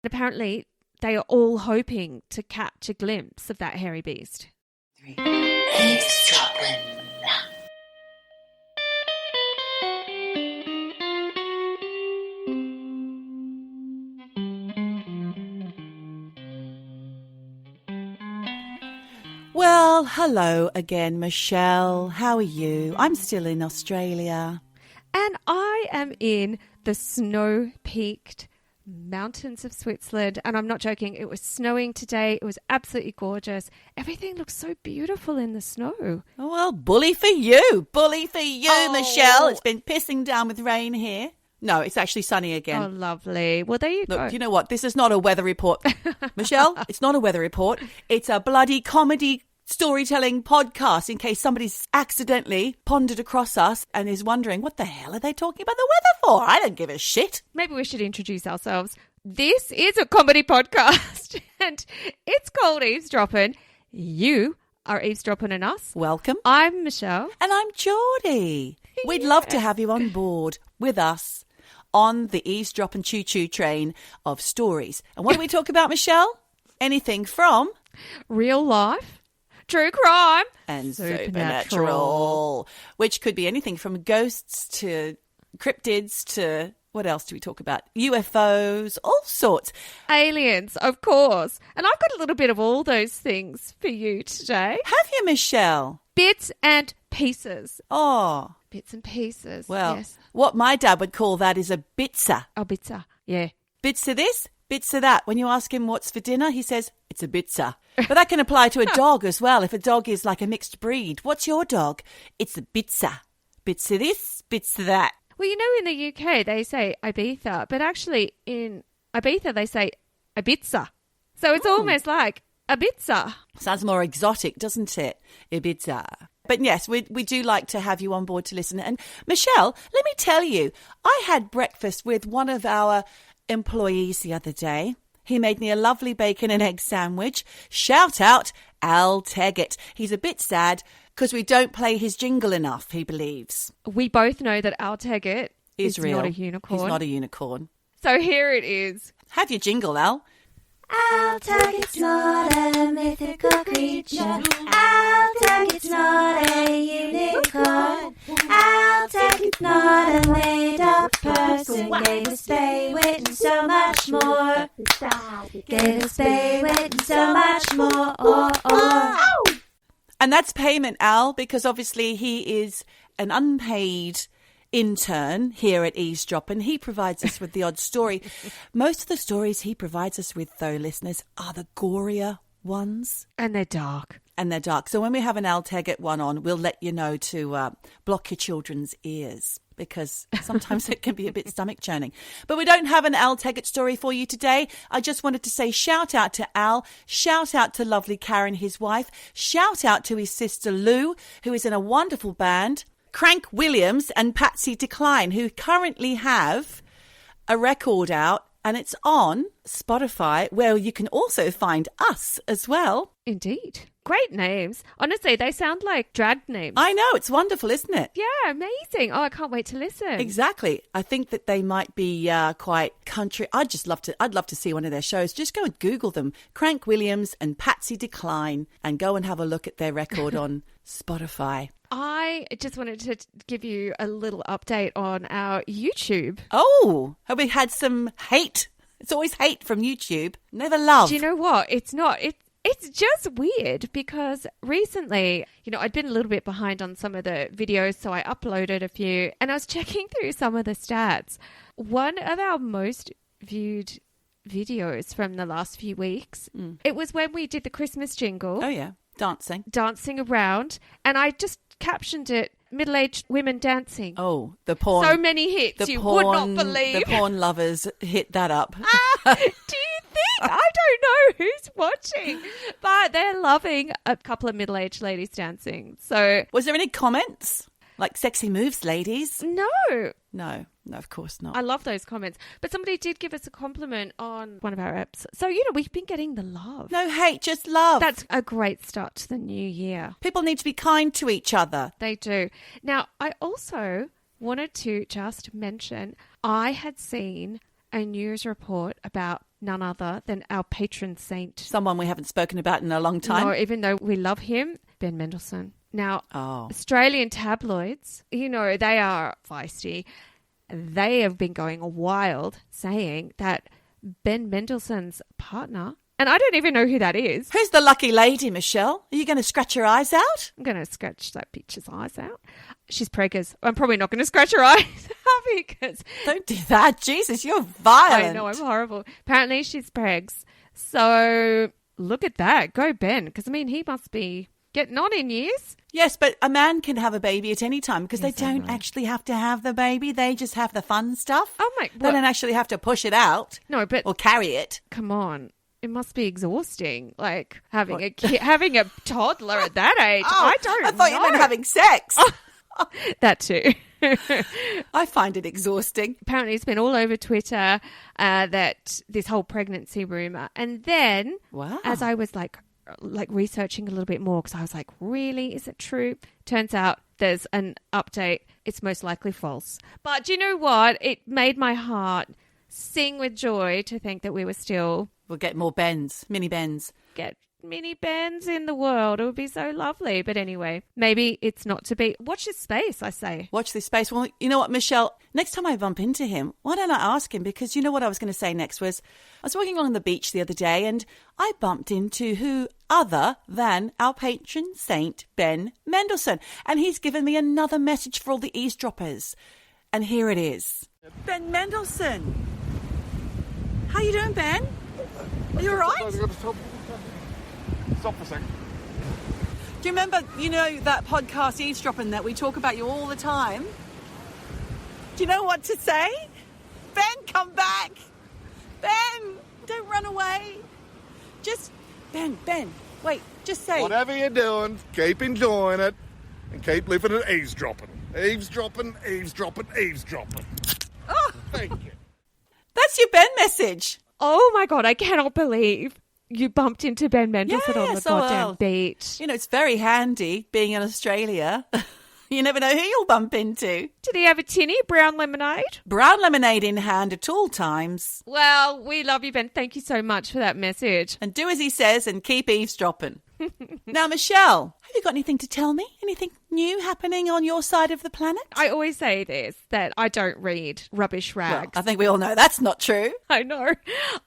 Apparently, they are all hoping to catch a glimpse of that hairy beast. Eavesdroppin. Well, hello again, Michelle. How are you? I'm still in Australia. And I am in the snow-peaked mountains of Switzerland. And I'm not joking. It was snowing today. It was absolutely gorgeous. Everything looks so beautiful in the snow. Oh, well, bully for you. Bully for you, Michelle. It's been pissing down with rain here. No, it's actually sunny again. Oh, lovely. Well, there you go. Look, you know what? This is not a weather report. Michelle, it's not a weather report. It's a bloody comedy storytelling podcast in case somebody's accidentally pondered across us and is wondering, what the hell are they talking about the weather for? I don't give a shit. Maybe we should introduce ourselves. This is a comedy podcast and it's called Eavesdroppin. You are eavesdropping on us. Welcome. I'm Michelle. And I'm Geordie. We'd love to have you on board with us on the Eavesdroppin' choo-choo train of stories. And what do we talk about, Michelle? Anything from real life, true crime, and supernatural, which could be anything from ghosts to cryptids to, what else do we talk about? UFOs, all sorts. Aliens, of course. And I've got a little bit of all those things for you today. Have you, Michelle? Bits and pieces. Oh. Bits and pieces. Well, yes. What my dad would call that is a bitzer. Oh, bitzer. Yeah. Bits of this, bits of that. When you ask him what's for dinner, he says, it's a bitzer. But that can apply to a dog as well. If a dog is like a mixed breed, what's your dog? It's a bitzer. Bits of this, bits of that. Well, you know, in the UK, they say Ibiza, but actually in Ibiza, they say Ibiza. So it's almost like Ibiza. Sounds more exotic, doesn't it? Ibiza. But yes, we do like to have you on board to listen. And Michelle, let me tell you, I had breakfast with one of our employees the other day. He made me a lovely bacon and egg sandwich. Shout out Al Teggart. He's a bit sad because we don't play his jingle enough, he believes. We both know that Al Teggart is real. Not a unicorn. He's not a unicorn. So here it is. Have your jingle, Al. Al Taggart's not a mythical creature. Al Taggart's not a unicorn. Al Taggart's not a made-up person. Gave us Bay, wit and so much more. Gave us Bay, wit and so much more. And that's payment, Al, because obviously he is an unpaid intern here at Eavesdroppin. He provides us with the odd story. Most of the stories he provides us with, though, listeners, are the gorier ones. And they're dark. So when we have an Al Teggart one on, we'll let you know to block your children's ears because sometimes it can be a bit stomach churning. But we don't have an Al Teggart story for you today. I just wanted to say shout out to Al, shout out to lovely Karen, his wife, shout out to his sister Lou, who is in a wonderful band, Crank Williams and Patsy Decline, who currently have a record out and it's on Spotify, where you can also find us as well. Indeed. Great names. Honestly, they sound like drag names. I know. It's wonderful, isn't it? Yeah, amazing. Oh, I can't wait to listen. Exactly. I think that they might be quite country. I'd love to see one of their shows. Just go and Google them. Crank Williams and Patsy Decline and go and have a look at their record on Spotify. I just wanted to give you a little update on our YouTube. Oh, have we had some hate? It's always hate from YouTube. Never love. Do you know what? It's not. It's just weird because recently, I'd been a little bit behind on some of the videos, so I uploaded a few and I was checking through some of the stats. One of our most viewed videos from the last few weeks, it was when we did the Christmas jingle. Oh, yeah. Dancing around. And I just captioned it, middle-aged women dancing. Oh, the porn. So many hits, would not believe. The porn lovers hit that up. Do you think? I don't know who's watching, but they're loving a couple of middle-aged ladies dancing. So, was there any comments? Like sexy moves, ladies? No, of course not. I love those comments. But somebody did give us a compliment on one of our apps. So, we've been getting the love. No hate, just love. That's a great start to the new year. People need to be kind to each other. They do. Now, I also wanted to just mention I had seen a news report about none other than our patron saint. Someone we haven't spoken about in a long time. No, even though we love him, Ben Mendlesohn. Now, Australian tabloids, they are feisty. They have been going wild saying that Ben Mendelssohn's partner, and I don't even know who that is. Who's the lucky lady, Michelle? Are you going to scratch her eyes out? I'm going to scratch that bitch's eyes out. She's preggers. I'm probably not going to scratch her eyes out because... Don't do that. Jesus, you're violent. I know, I'm horrible. Apparently she's pregs. So look at that. Go Ben. Because, he must be getting on in years. Yes, but a man can have a baby at any time because they don't actually have to have the baby. They just have the fun stuff. Oh, my... They don't actually have to push it out. No, but... Or carry it. Come on. It must be exhausting, like having having a toddler at that age. I thought you meant having sex. That too. I find it exhausting. Apparently, it's been all over Twitter that this whole pregnancy rumor, and then as I was like researching a little bit more, because I was like, really, is it true? Turns out there's an update. It's most likely false. But do you know what? It made my heart sing with joy to think that we were still... We'll get more Bens, mini Bens. Get mini Bens in the world. It would be so lovely. But anyway, maybe it's not to be. Watch this space, I say. Watch this space. Well, you know what, Michelle? Next time I bump into him, why don't I ask him? Because you know what I was going to say next was, I was walking along the beach the other day and I bumped into who other than our patron saint, Ben Mendelssohn. And he's given me another message for all the eavesdroppers. And here it is. Ben Mendelssohn. How you doing, Ben? Are you all right? Stop for a second. Do you remember, that podcast Eavesdroppin that we talk about you all the time? Do you know what to say? Ben, come back. Ben, don't run away. Just, Ben, wait, just say. Whatever you're doing, keep enjoying it and keep living it eavesdropping. Eavesdropping, eavesdropping, eavesdropping. Oh, thank you. That's your Ben message. Oh my God, I cannot believe you bumped into Ben Mendelssohn on the goddamn beach. It's very handy being in Australia. You never know who you'll bump into. Did he have a tinny brown lemonade? Brown lemonade in hand at all times. Well, we love you, Ben. Thank you so much for that message. And do as he says and keep eavesdropping. Now, Michelle, have you got anything to tell me? Anything new happening on your side of the planet? I always say this, that I don't read rubbish rags. Well, I think we all know that's not true. I know.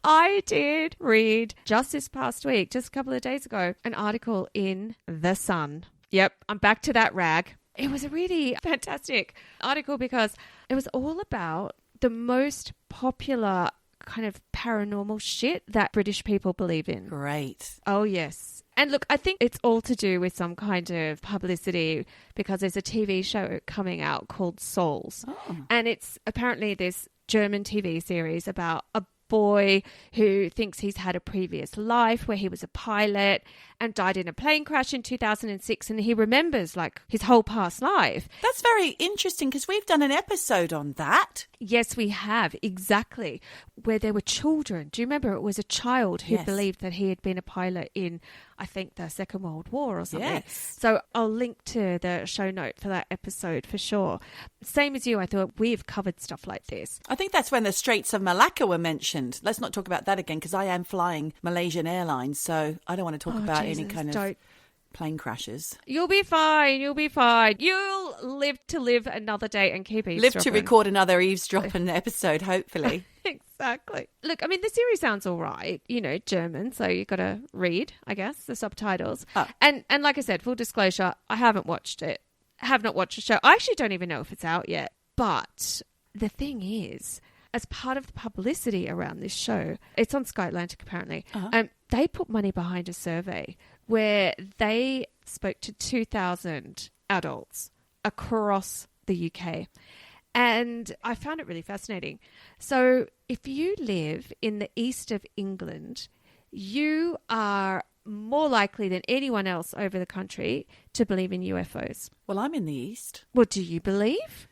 I did read just this past week, just a couple of days ago, an article in The Sun. Yep, I'm back to that rag. It was a really fantastic article because it was all about the most popular kind of paranormal shit that British people believe in. Great. Oh, yes. And look, I think it's all to do with some kind of publicity because there's a TV show coming out called Souls. Oh. And it's apparently this German TV series about a boy who thinks he's had a previous life where he was a pilot and died in a plane crash in 2006, and he remembers like his whole past life. That's very interesting because we've done an episode on that. Yes, we have, exactly, where there were children. Do you remember? It was a child who believed that he had been a pilot in, I think, the Second World War or something. Yes. So I'll link to the show note for that episode for sure. Same as you, I thought we've covered stuff like this. I think that's when the Straits of Malacca were mentioned. Let's not talk about that again because I am flying Malaysian Airlines, so I don't want to talk about any kind of plane crashes. You'll be fine. You'll be fine. You'll live to live another day and keep eavesdropping. Live to record another eavesdropping episode, hopefully. Exactly. Look, I mean, the series sounds all right, German, so you got to read, I guess, the subtitles. Oh. And like I said, full disclosure, I haven't watched it. I have not watched the show. I actually don't even know if it's out yet. But the thing is, as part of the publicity around this show, it's on Sky Atlantic apparently, they put money behind a survey where they spoke to 2,000 adults across the UK. And I found it really fascinating. So if you live in the east of England, you are more likely than anyone else over the country to believe in UFOs. Well, I'm in the east. What do you believe?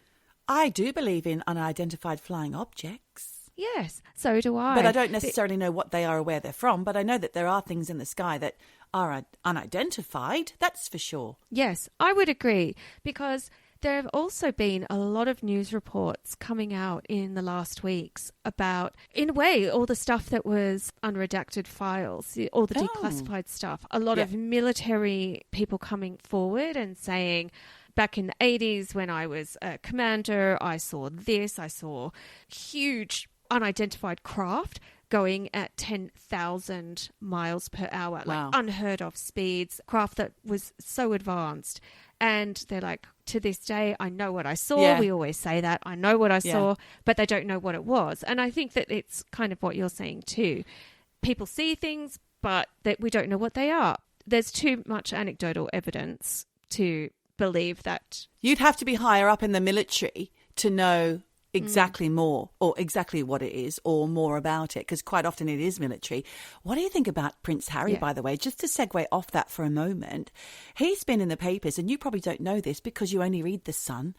I do believe in unidentified flying objects. Yes, so do I. But I don't necessarily know what they are or where they're from, but I know that there are things in the sky that are unidentified, that's for sure. Yes, I would agree, because There have also been a lot of news reports coming out in the last weeks about, in a way, all the stuff that was unredacted files, all the declassified stuff. A lot of military people coming forward and saying, back in the 80s when I was a commander, I saw this, I saw huge unidentified craft going at 10,000 miles per hour, like unheard of speeds, craft that was so advanced. And they're like, to this day, I know what I saw. Yeah. We always say that. I know what I saw, but they don't know what it was. And I think that it's kind of what you're saying too. People see things, but that we don't know what they are. There's too much anecdotal evidence to believe that. You'd have to be higher up in the military to know exactly more, or exactly what it is, or more about it, because quite often it is military. What do you think about Prince Harry, by the way? Just to segue off that for a moment, he's been in the papers, and you probably don't know this because you only read The Sun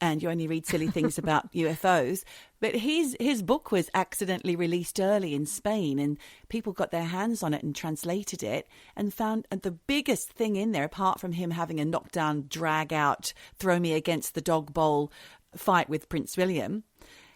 and you only read silly things about UFOs, but his book was accidentally released early in Spain, and people got their hands on it and translated it and found the biggest thing in there, apart from him having a knockdown, drag out, throw me against the dog bowl fight with Prince William,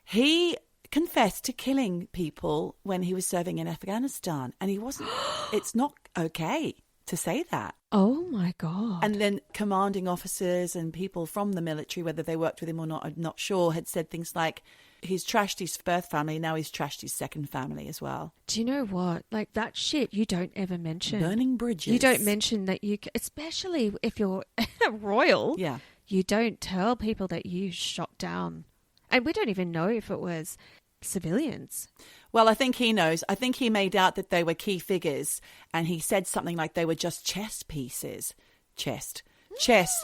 he confessed to killing people when he was serving in Afghanistan, and he wasn't. It's not okay to say that. Oh my God. And then commanding officers and people from the military, whether they worked with him or not, I'm not sure, had said things like he's trashed his birth family, now he's trashed his second family as well. Do you know what? Like, that shit you don't ever mention. Burning bridges. You don't mention that especially if you're royal. Yeah. You don't tell people that you shot down. And we don't even know if it was civilians. Well, I think he knows. I think he made out that they were key figures, and he said something like they were just chess pieces. Chess,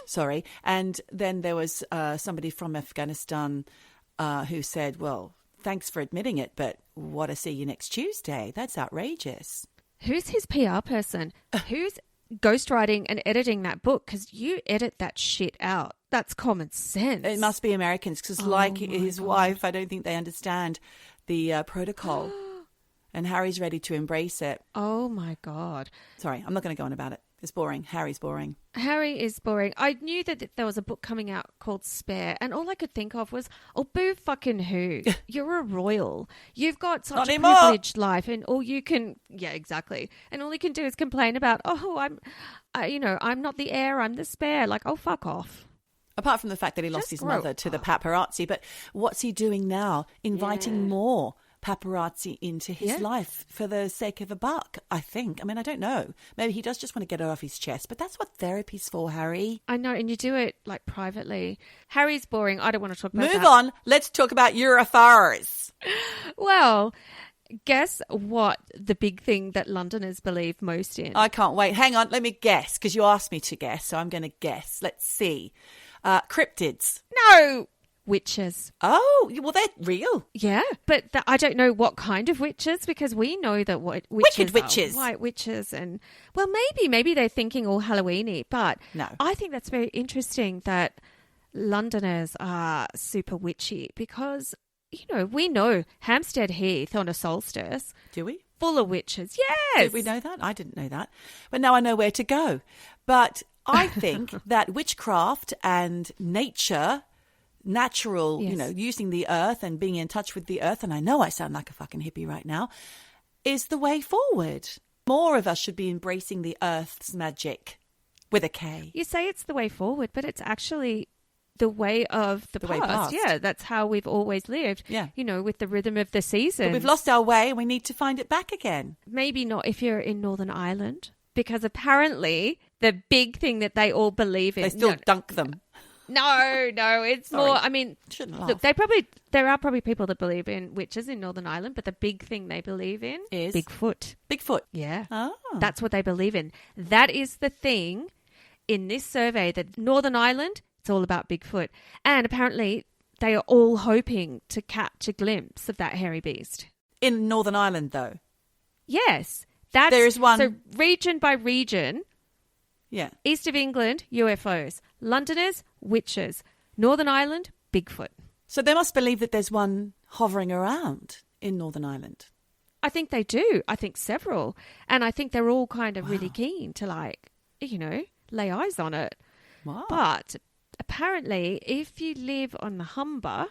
sorry. And then there was somebody from Afghanistan who said, well, thanks for admitting it, but what to see you next Tuesday? That's outrageous. Who's his PR person? Who's ghostwriting and editing that book? Because you edit that shit out. That's common sense. It must be Americans, because his wife, I don't think they understand the protocol. And Harry's ready to embrace it. Oh my God. Sorry, I'm not going to go on about it. It's boring. Harry's boring. Harry is boring. I knew that there was a book coming out called Spare, and all I could think of was, oh, boo fucking who? You're a royal. You've got such a privileged life, and all you can, exactly. And all you can do is complain about, I'm not the heir, I'm the spare. Like, oh, fuck off. Apart from the fact that he lost his mother to the paparazzi, but what's he doing now? Inviting more paparazzi into his life for the sake of a buck, I think. I mean, I don't know. Maybe he does just want to get it off his chest, but that's what therapy's for, Harry. I know, and you do it, like, privately. Harry's boring. I don't want to talk about that. Move on. Let's talk about UFOs. Well, guess what the big thing that Londoners believe most in? I can't wait. Hang on. Let me guess, because you asked me to guess, so I'm going to guess. Let's see. Cryptids. No! Witches. Oh, well, they're real. Yeah, but I don't know what kind of witches, because we know that witches Wicked witches. White witches, and, well, maybe they're thinking all Halloween-y, but no. I think that's very interesting that Londoners are super witchy, because, we know Hampstead Heath on a solstice. Do we? Full of witches. Yes. Did we know that? I didn't know that. But now I know where to go. But I think that witchcraft and nature, natural, using the earth and being in touch with the earth, and I know I sound like a fucking hippie right now, is the way forward. More of us should be embracing the earth's magic with a K. You say it's the way forward, but it's actually the way of the past. Way past. Yeah, that's how we've always lived. Yeah. With the rhythm of the season. But we've lost our way and we need to find it back again. Maybe not if you're in Northern Ireland, because apparently the big thing that they all believe in... They still dunk them. No, it's more, I mean, shouldn't laugh. Look, there are probably people that believe in witches in Northern Ireland, but the big thing they believe in is Bigfoot. Bigfoot. Yeah. Oh. That's what they believe in. That is the thing in this survey, that Northern Ireland, it's all about Bigfoot. And apparently they are all hoping to catch a glimpse of that hairy beast. In Northern Ireland, though? Yes. There is one. So region by region. Yeah. East of England, UFOs. Londoners, witches. Northern Ireland, Bigfoot. So they must believe that there's one hovering around in Northern Ireland. I think they do. I think several. And I think they're all kind of really keen to, lay eyes on it. Wow. But apparently, if you live on the Humber,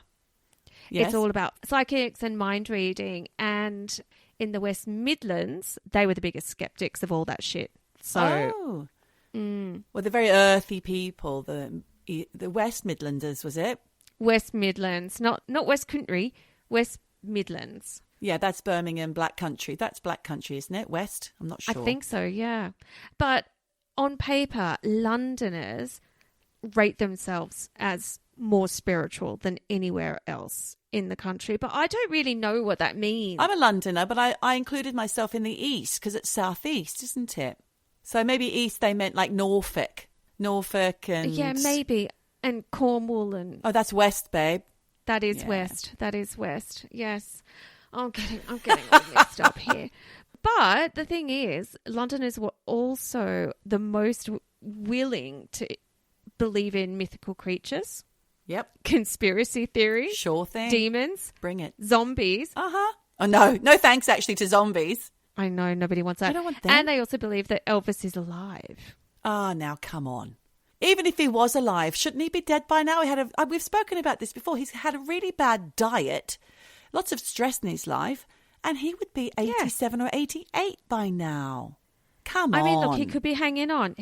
Yes. it's all about psychics and mind reading. And in the West Midlands, they were the biggest skeptics of all that shit. So, well, they're very earthy people. The West Midlanders, was it? West Midlands, not West Country, West Midlands. Yeah, that's Birmingham, Black Country. That's Black Country, isn't it? West? I'm not sure. I think so, yeah. But on paper, Londoners rate themselves as more spiritual than anywhere else in the country. But I don't really know what that means. I'm a Londoner, but I included myself in the East because it's southeast, isn't it? So maybe East they meant like Norfolk and... Yeah, maybe. And Cornwall and... Oh, that's West, babe. That is West. That is West. Yes. I'm getting all mixed up here. But the thing is, Londoners were also the most willing to believe in mythical creatures. Yep. Conspiracy theories. Sure thing. Demons. Bring it. Zombies. Uh-huh. Oh, no. No thanks, actually, to zombies. I know, nobody wants that. I don't want them. And they also believe that Elvis is alive. Ah, now, come on. Even if he was alive, shouldn't he be dead by now? We've spoken about this before. He's had a really bad diet, lots of stress in his life, and he would be 87 or 88 by now. Come on. I mean, look, he could be hanging on.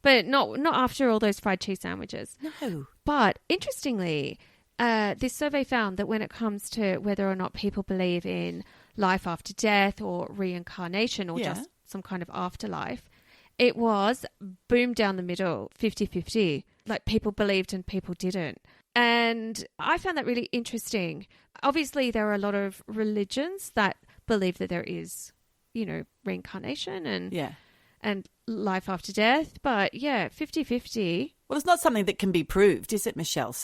But not after all those fried cheese sandwiches. No. But interestingly, this survey found that when it comes to whether or not people believe in life after death or reincarnation or just some kind of afterlife, it was boom down the middle, 50-50. Like people believed and people didn't. And I found that really interesting. Obviously, there are a lot of religions that believe that there is, reincarnation and life after death. But 50-50. Well, it's not something that can be proved, is it, Michelle?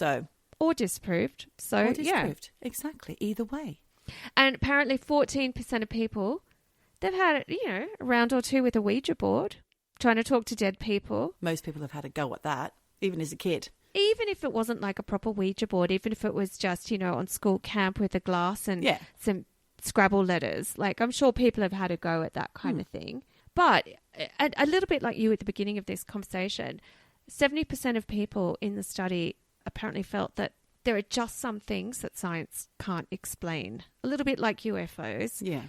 Or disproved. So, or disproved. Exactly. Either way. And apparently 14% of people, they've had, a round or two with a Ouija board, trying to talk to dead people. Most people have had a go at that, even as a kid. Even if it wasn't like a proper Ouija board, even if it was just, on school camp with a glass and some Scrabble letters. Like, I'm sure people have had a go at that kind of thing. But a little bit like you at the beginning of this conversation, 70% of people in the study apparently felt that there are just some things that science can't explain. A little bit like UFOs. Yeah.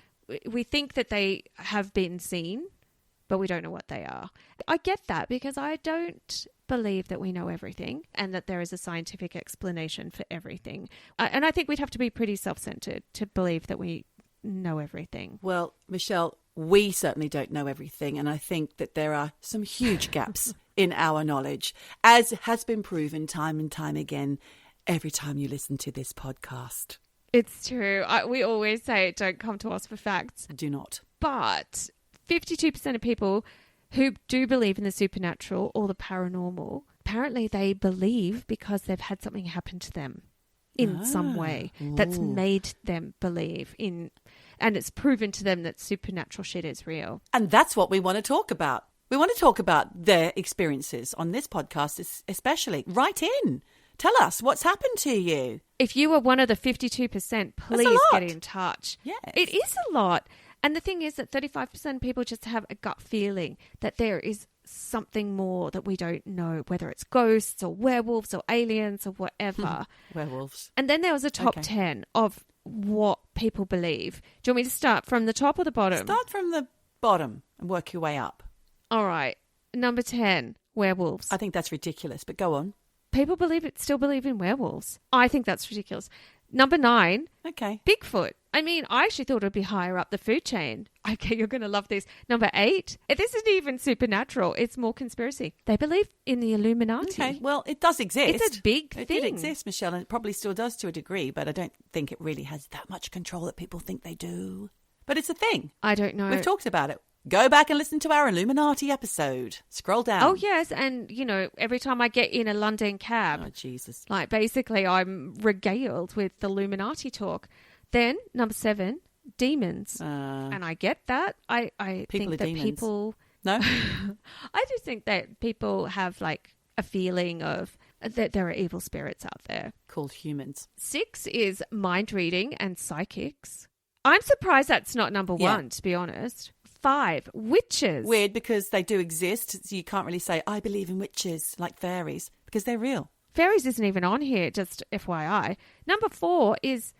We think that they have been seen, but we don't know what they are. I get that because I don't believe that we know everything and that there is a scientific explanation for everything. And I think we'd have to be pretty self-centered to believe that we know everything. Well, Michelle, we certainly don't know everything. And I think that there are some huge gaps in our knowledge, as has been proven time and time again every time you listen to this podcast. It's true. We always say don't come to us for facts. Do not. But 52% of people who do believe in the supernatural or the paranormal, apparently they believe because they've had something happen to them in some way that's made them believe in, and it's proven to them that supernatural shit is real. And that's what we want to talk about. We want to talk about their experiences on this podcast, especially. Write in. Tell us what's happened to you. If you are one of the 52%, please get in touch. Yes. It is a lot. And the thing is that 35% of people just have a gut feeling that there is something more that we don't know, whether it's ghosts or werewolves or aliens or whatever. Werewolves. And then there was a top 10 of what people believe. Do you want me to start from the top or the bottom? Start from the bottom and work your way up. All right. Number 10, werewolves. I think that's ridiculous, but go on. People still believe in werewolves. I think that's ridiculous. Number 9, Bigfoot. I mean, I actually thought it would be higher up the food chain. Okay, you're going to love this. Number 8, this isn't even supernatural. It's more conspiracy. They believe in the Illuminati. Okay, well, it does exist. It's a big thing. It did exist, Michelle, and it probably still does to a degree, but I don't think it really has that much control that people think they do. But it's a thing. I don't know. We've talked about it. Go back and listen to our Illuminati episode. Scroll down. Oh, yes. And, every time I get in a London cab, oh, Jesus. Like, basically, I'm regaled with Illuminati talk. Then, number 7, demons. And I get that. I think that demons. people... No? I just think that people have, like, a feeling of that there are evil spirits out there. Called humans. 6 is mind reading and psychics. I'm surprised that's not number 1, to be honest. 5, witches. Weird because they do exist. So you can't really say, I believe in witches, like fairies, because they're real. Fairies isn't even on here, just FYI. Number 4 is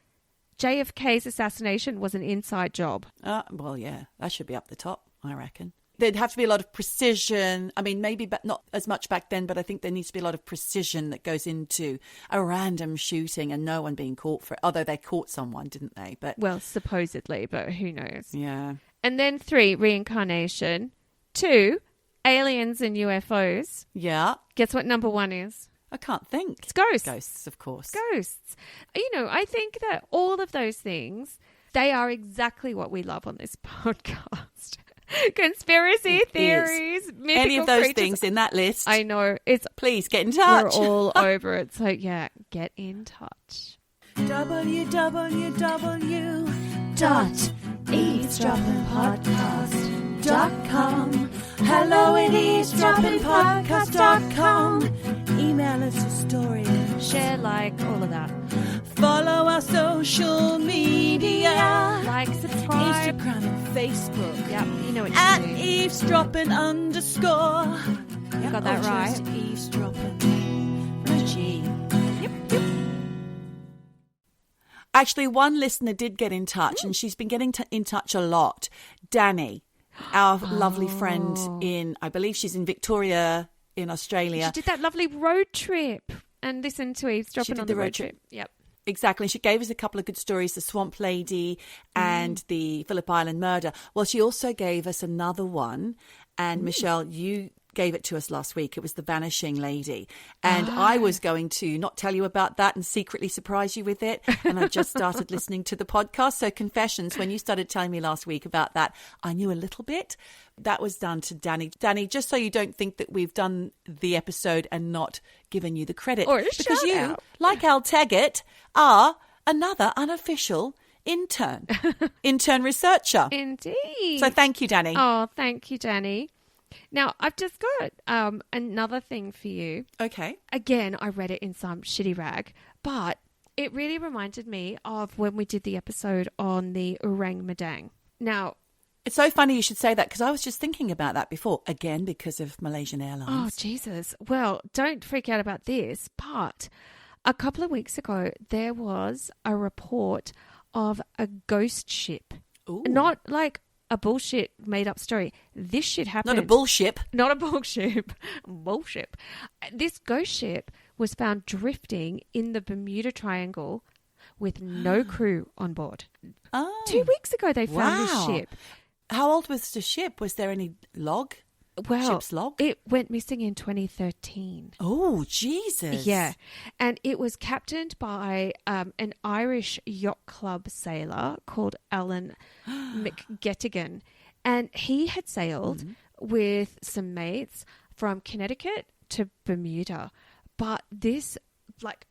JFK's assassination was an inside job. Well, yeah, that should be up the top, I reckon. There'd have to be a lot of precision. I mean, maybe but not as much back then, but I think there needs to be a lot of precision that goes into a random shooting and no one being caught for it. Although they caught someone, didn't they? But well, supposedly, but who knows? Yeah. And then 3, reincarnation. 2, aliens and UFOs. Yeah. Guess what number 1 is? I can't think. It's ghosts. Ghosts, of course. Ghosts. You know, I think that all of those things, they are exactly what we love on this podcast. Conspiracy theories, mythical any of those creatures. things in that list. I know. Please get in touch. We're all over it. So, yeah, get in touch. www.eavesdroppinpodcast.com. Hello at eavesdroppinpodcast.com. Email us your story. Share, like, all of that. Follow our social media. Like, subscribe. Instagram and Facebook. Yep, you know what you At do. eavesdroppin_. You got that right. Just eavesdropping. With a G. Yep. Actually, one listener did get in touch, and she's been getting in touch a lot. Danny, our lovely friend in, I believe she's in Victoria in Australia. She did that lovely road trip and listened to Eavesdroppin' She on did the road trip. Yep. Exactly. She gave us a couple of good stories, the Swamp Lady and the Phillip Island murder. Well, she also gave us another one. And Michelle, you gave it to us last week. It was the Vanishing Lady. And I was going to not tell you about that and secretly surprise you with it. And I just started listening to the podcast. So confessions, when you started telling me last week about that, I knew a little bit. That was done to Danny. Danny, just so you don't think that we've done the episode and not given you the credit. Or a because you, shout-out. like Al Teggart, are another unofficial intern researcher. Indeed. So thank you, Danny. Oh, thank you, Danny. Now, I've just got another thing for you. Okay. Again, I read it in some shitty rag, but it really reminded me of when we did the episode on the orang madang. Now, it's so funny you should say that because I was just thinking about that before, again, because of Malaysian Airlines. oh, Jesus. Well, don't freak out about this, but a couple of weeks ago, there was a report of a ghost ship. Ooh. Not like a bullshit made up story. This shit happened. Not a bullshit. Not a bullshit. Bullshit. This ghost ship was found drifting in the Bermuda Triangle with no crew on board. Oh. 2 weeks ago they found this ship. How old was the ship? Was there any log? Well, Ship's log? it went missing in 2013. Oh, Jesus. Yeah. And it was captained by an Irish yacht club sailor called Alan McGettigan. And he had sailed with some mates from Connecticut to Bermuda. But this, like,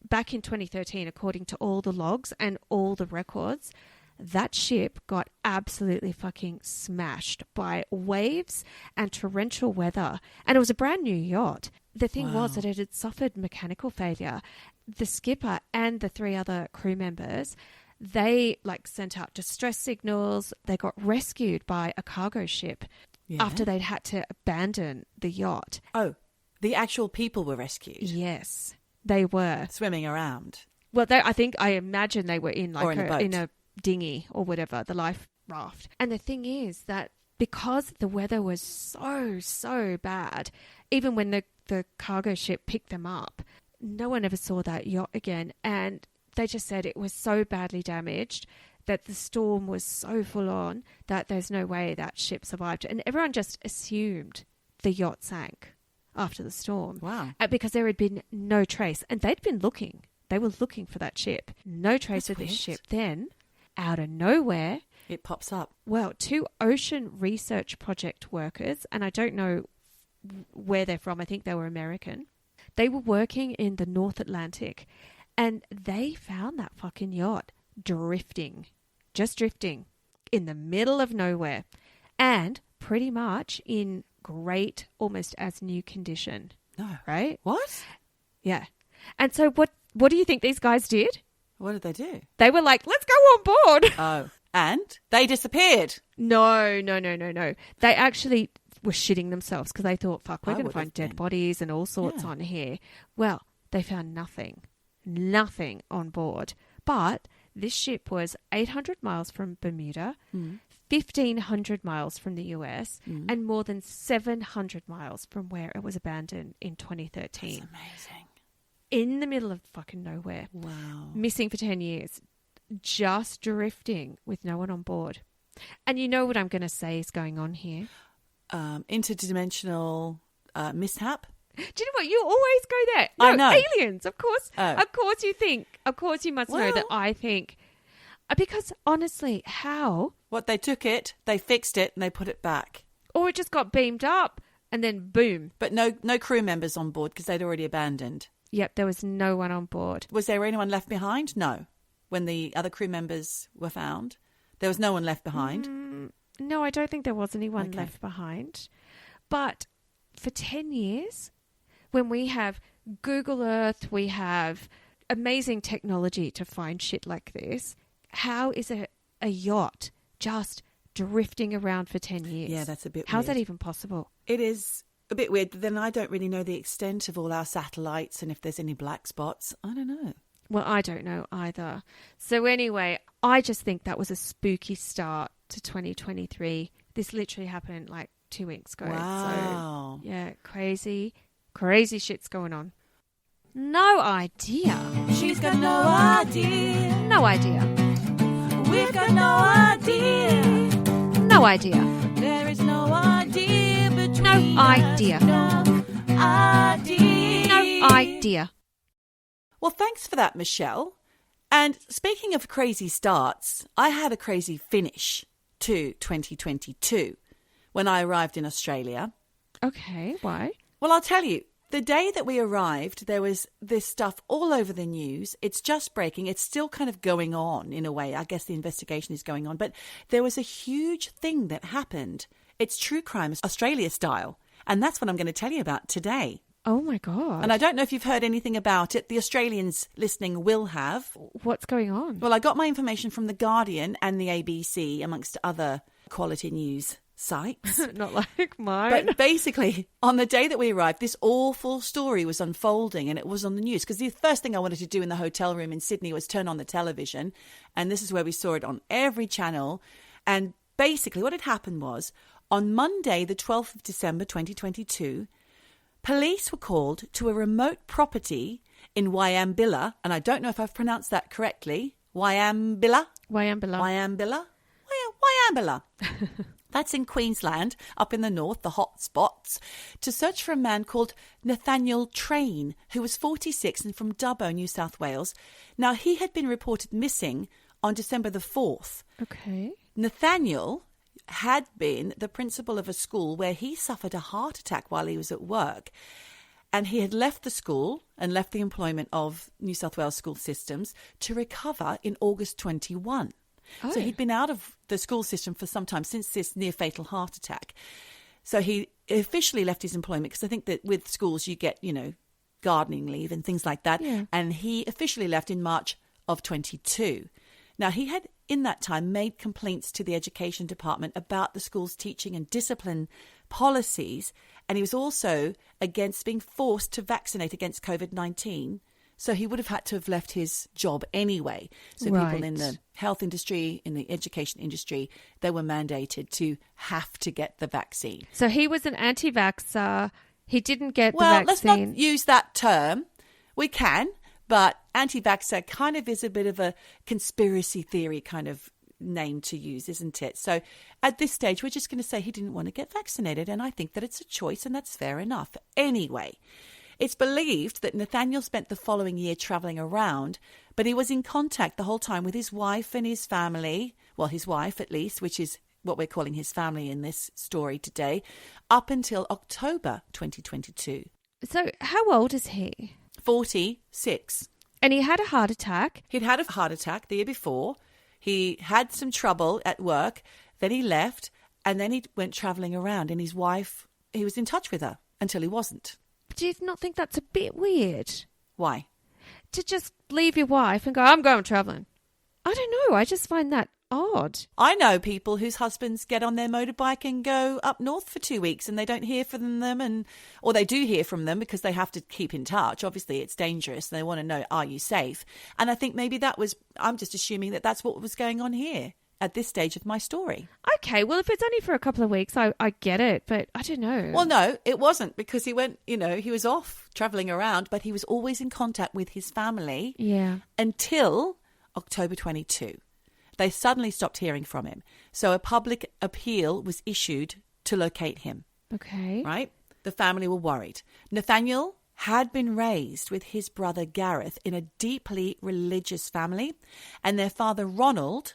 back in 2013, according to all the logs and all the records, that ship got absolutely fucking smashed by waves and torrential weather. And it was a brand new yacht. The thing was that it had suffered mechanical failure. The skipper and the 3 other crew members, they sent out distress signals. They got rescued by a cargo ship after they'd had to abandon the yacht. Oh, the actual people were rescued? Yes, they were. Swimming around? Well, I imagine they were in in a dinghy or whatever, the life raft. And the thing is that because the weather was so bad, even when the cargo ship picked them up, no one ever saw that yacht again. And they just said it was so badly damaged that the storm was so full on that there's no way that ship survived. And everyone just assumed the yacht sank after the storm. Wow. Because there had been no trace. And they'd been looking. They were looking for that ship. No trace of this ship. Then, out of nowhere, it pops up. Well, 2 Ocean Research Project workers, and I don't know where they're from. I think they were American. They were working in the North Atlantic, and they found that fucking yacht just drifting in the middle of nowhere, and pretty much in great, almost as new condition. No. Right? What? Yeah. And so what do you think these guys did? What did they do? They were like, let's go on board. Oh. And they disappeared. No. They actually were shitting themselves because they thought, fuck, we're I going to would find have dead been. bodies and all sorts Yeah. on here. Well, they found nothing on board. But this ship was 800 miles from Bermuda, 1,500 miles from the US, and more than 700 miles from where it was abandoned in 2013. That's amazing. In the middle of fucking nowhere. Wow. Missing for 10 years. Just drifting with no one on board. And you know what I'm going to say is going on here? Interdimensional mishap. Do you know what? You always go there. No, I know. Aliens, of course. Oh. Of course you think. Of course you must know that Well- I think. Because honestly, how? What, they took it, they fixed it, and they put it back. Or it just got beamed up and then boom. But no crew members on board because they'd already abandoned. Yep, there was no one on board. Was there anyone left behind? No. When the other crew members were found, there was no one left behind. No, I don't think there was anyone Okay. left behind. But for 10 years, when we have Google Earth, we have amazing technology to find shit like this, how is a yacht just drifting around for 10 years? Yeah, that's a bit How's weird. that even possible? It is a bit weird, but then I don't really know the extent of all our satellites and if there's any black spots. I don't know. Well, I don't know either. So anyway, I just think that was a spooky start to 2023. This literally happened like 2 weeks ago. Wow. So, yeah, crazy shit's going on. No idea. She's got no idea. No idea. We've got no idea. No idea. There is no idea between No idea. us. No idea. No idea. Well, thanks for that, Michelle. And speaking of crazy starts, I had a crazy finish to 2022 when I arrived in Australia. Okay, why? Well, I'll tell you, the day that we arrived, there was this stuff all over the news. It's just breaking. It's still kind of going on in a way. I guess the investigation is going on. But there was a huge thing that happened. It's true crime, Australia style. And that's what I'm going to tell you about today. Oh my God. And I don't know if you've heard anything about it. The Australians listening will have. What's going on? Well, I got my information from The Guardian and the ABC, amongst other quality news sites. Not like mine. But basically, on the day that we arrived, this awful story was unfolding and it was on the news. Because the first thing I wanted to do in the hotel room in Sydney was turn on the television. And this is where we saw it on every channel. And basically what had happened was, on Monday, the 12th of December, 2022, police were called to a remote property in Wieambilla. And I don't know if I've pronounced that correctly. Wieambilla? Wieambilla. Wieambilla? Wieambilla. That's in Queensland, up in the north, the hot spots, to search for a man called Nathaniel Train, who was 46 and from Dubbo, New South Wales. Now, he had been reported missing on December the 4th. Okay. Nathaniel had been the principal of a school where he suffered a heart attack while he was at work. And he had left the school and left the employment of New South Wales school systems to recover in August 21. So he'd been out of the school system for some time since this near fatal heart attack. So he officially left his employment because I think that with schools you get, gardening leave and things like that. Yeah. And he officially left in March of 22. Now, he had in that time made complaints to the education department about the school's teaching and discipline policies. And he was also against being forced to vaccinate against COVID-19. So he would have had to have left his job anyway. So people in the health industry, in the education industry, they were mandated to have to get the vaccine. So he was an anti-vaxxer. He didn't get the Well, let's vaccine. not use that term. We can, but anti-vaxxer kind of is a bit of a conspiracy theory kind of name to use, isn't it? So at this stage, we're just going to say he didn't want to get vaccinated. And I think that it's a choice and that's fair enough. Anyway, it's believed that Nathaniel spent the following year travelling around, but he was in contact the whole time with his wife and his family, well, his wife at least, which is what we're calling his family in this story today, up until October 2022. So how old is he? 46. And he had a heart attack. He'd had a heart attack the year before. He had some trouble at work. Then he left, and then he went travelling around, and his wife, he was in touch with her until he wasn't. Do you not think that's a bit weird? Why? To just leave your wife and go, I'm going travelling. I don't know. I just find that odd. I know people whose husbands get on their motorbike and go up north for 2 weeks and they don't hear from them, or they do hear from them because they have to keep in touch. Obviously, it's dangerous. They want to know, are you safe? And I think maybe I'm just assuming that that's what was going on here at this stage of my story. Okay, well, if it's only for a couple of weeks, I get it, but I don't know. Well, no, it wasn't, because he went, he was off travelling around, but he was always in contact with his family until October 22. They suddenly stopped hearing from him. So a public appeal was issued to locate him. Okay. Right? The family were worried. Nathaniel had been raised with his brother Gareth in a deeply religious family, and their father Ronald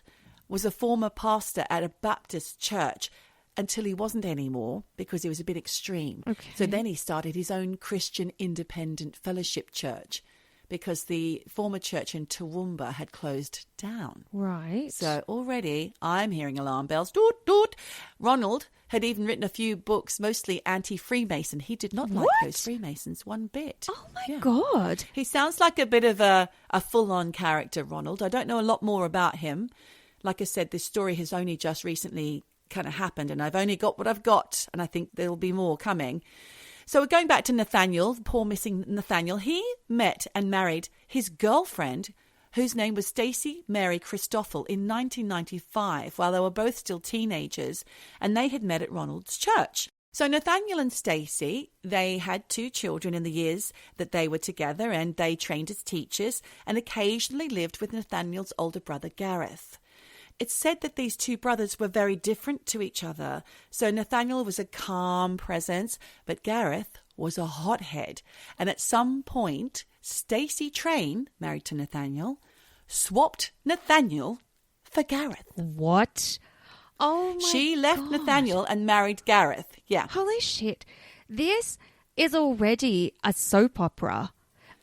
was a former pastor at a Baptist church until he wasn't anymore because he was a bit extreme. Okay. So then he started his own Christian independent fellowship church because the former church in Toowoomba had closed down. Right. So already I'm hearing alarm bells. Doot, doot. Ronald had even written a few books, mostly anti-Freemason. He did not like those Freemasons one bit. Oh, my God. He sounds like a bit of a full-on character, Ronald. I don't know a lot more about him. Like I said, this story has only just recently kind of happened, and I've only got what I've got, and I think there'll be more coming. So we're going back to Nathaniel, the poor missing Nathaniel. He met and married his girlfriend, whose name was Stacey Mary Christoffel, in 1995, while they were both still teenagers, and they had met at Ronald's church. So Nathaniel and Stacey, they had 2 children in the years that they were together, and they trained as teachers and occasionally lived with Nathaniel's older brother Gareth. It's said that these 2 brothers were very different to each other. So Nathaniel was a calm presence, but Gareth was a hothead. And at some point, Stacey Train, married to Nathaniel, swapped Nathaniel for Gareth. What? Oh, my She left God. Nathaniel and married Gareth. Yeah. Holy shit. This is already a soap opera.